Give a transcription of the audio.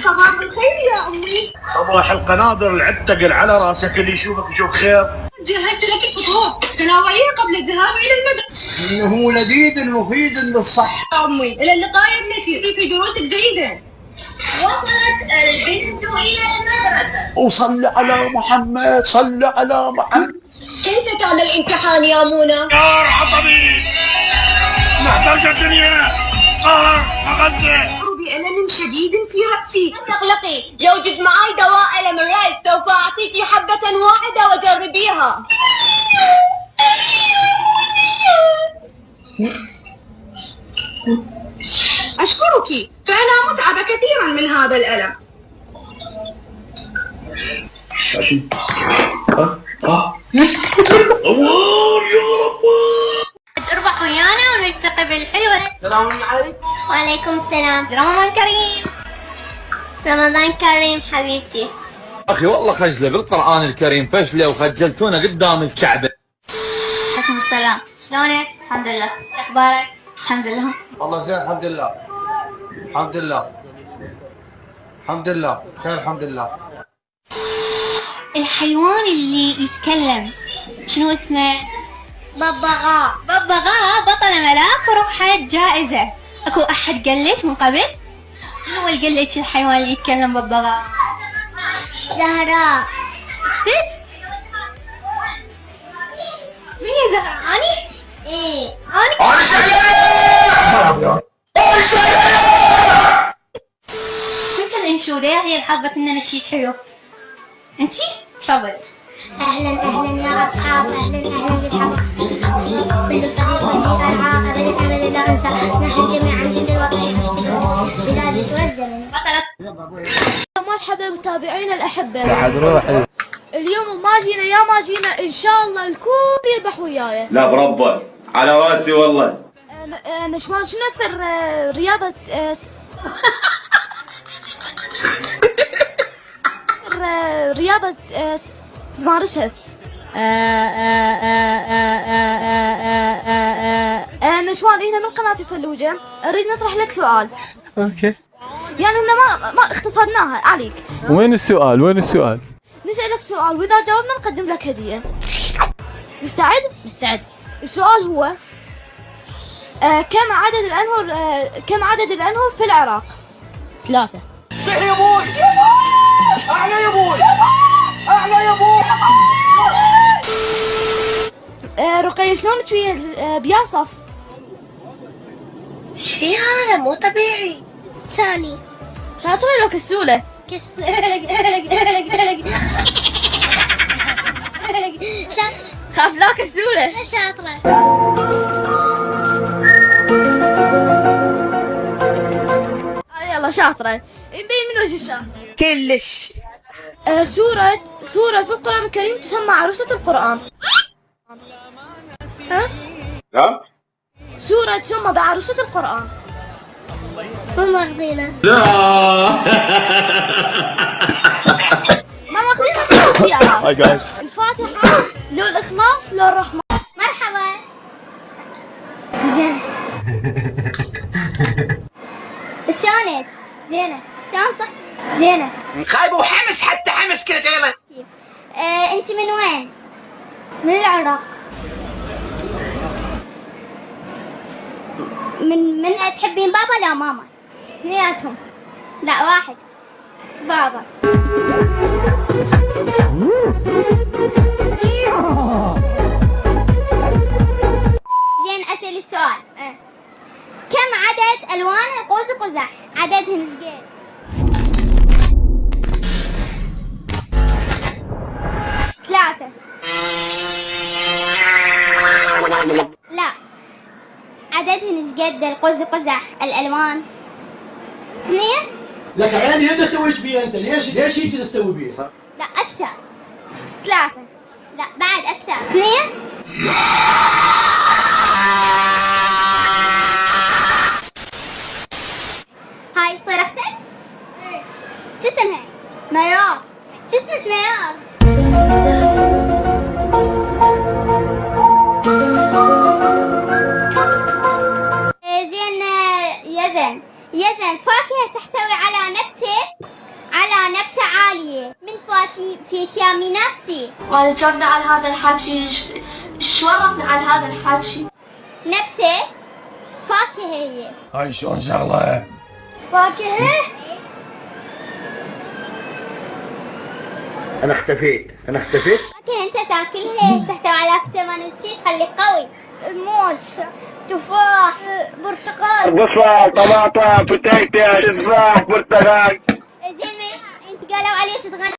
صباح الخير يا أمي. صباح القناضر العتقل على راسك، اللي يشوفك يشوف خير. جهزت لك الفطور، تناوليه قبل الذهاب إلى المدرسة. إنه لذيذ مفيد للصحة. يا أمي إلى اللقاء يا ابنتي في دروسك جيدا. وصلت البنت إلى المدرسة. وصل على محمد، صل على محمد. كيف كان الامتحان يا منى؟ نار عصبي، محتاجة الدنيا، قهر مغزى. بألم شديد في رأسي. لا تقلقي، يوجد معي دواء ألم الرأس، سوف أعطيك حبة واحدة وجربيها. أشكرك، فأنا متعبة كثيرا من هذا الألم. أمور يا رب. اربح ويانا ونلتقي بالحلوة. السلام عليكم. وعليكم السلام. رمضان كريم. رمضان كريم حبيبتي. أخي والله خجلة بالقرآن الكريم، فشلة وخجلتونا قدام الكعبة. عليكم السلام. شلونك؟ الحمد لله. شو أخبارك؟ الحمد لله. والله زين الحمد لله. الحمد لله. الحمد لله خير الحمد لله. الحيوان اللي يتكلم شنو اسمه؟ ببغاء. ببغاء بطل ملاك وربحت جائزة. اكو احد قال لك من قبل؟ من هو اللي قال لك الحيوان اللي يتكلم ببغاء؟ زهراء. صدق؟ مين يا زهراء؟ اني؟ ايه كنت الانشودة هي الحظة اننا نشيد حلو. انتي؟ تفضلي. اهلا اهلا يا اصحاب، اهلا اهلا بالحب. كل صديق لي العاق ابدا ابدا لا انسى. نحن جميعا جند الوطن بلادي والزمن. مرحبا متابعينا الاحبه. بعد روحي اليوم ما جينا يا ما جينا ان شاء الله الكل يذبح وياي. لا بربع على راسي والله. نشوان شنو اكثر رياضه رياضه تمارسها؟ نشوان هنا من قناة الفلوجة اريد نطرح لك سؤال. اوكي. يعني إحنا ما اختصرناها عليك. وين السؤال؟ وين السؤال؟ نسألك سؤال واذا جاوبنا نقدم لك هدية. مستعد؟ مستعد. السؤال هو كم عدد الأنهر في العراق؟ 3. صح يا ابوي، اعلى يا ابوي، اعلى يا ابوي. رقية شلون تسوي بياصف؟ شي هذا مو طبيعي. ثاني. شاطرة لو كسولة. خاف لا كسولة. شاطرة. يلا شاطرة. نبين من وجه الشاطر. كلش. سورة في القرآن الكريم تسمى عروسة القرآن. ها؟ سورة تسمى بعروسة القرآن. مو مرضينا. لا. ما ماخذين اختيارات. الفاتحة لو الإخلاص لو الرحمن. مرحبا. زين. شلونك؟ زينة. شلون صح؟ زينة. خايبة وحمس، حتى حمس كذا تغلط. انت من وين؟ من العراق. من تحبين بابا لا ماما؟ اثنيناتهم. لا واحد. بابا. زين اسأل السؤال. كم عدد الوان القوس قزح؟ عددهن ايش قد؟ 3. لا عددهن ايش قد القوس قزح الالوان؟ 2. لك عيني انت سويت فيها انت، ليش هيك تسوي فيها؟ لا اكثر. 3. لا بعد اكثر. 2. هاي صرختك؟ شو اسمها؟ ميار. شو اسمك ميار؟ زين يزن يزن فاكهة تحتوي على نبتة عالية من فيتامينات سي. وأنا جاوبنا على هذا الحكي، شو عرفنا عن هذا الحكي؟ نبتة فاكهة هي. هاي شلون شغله؟ فاكهة؟ انا اختفيت فاكهة انت تاكلها تحتوي على فيتامين سي تخليك قوي. الموز، تفاح، برتقال، بصل، طماطم، بوتيتو، تفاح، برتقال. زين ما انت قالوا عليك تغني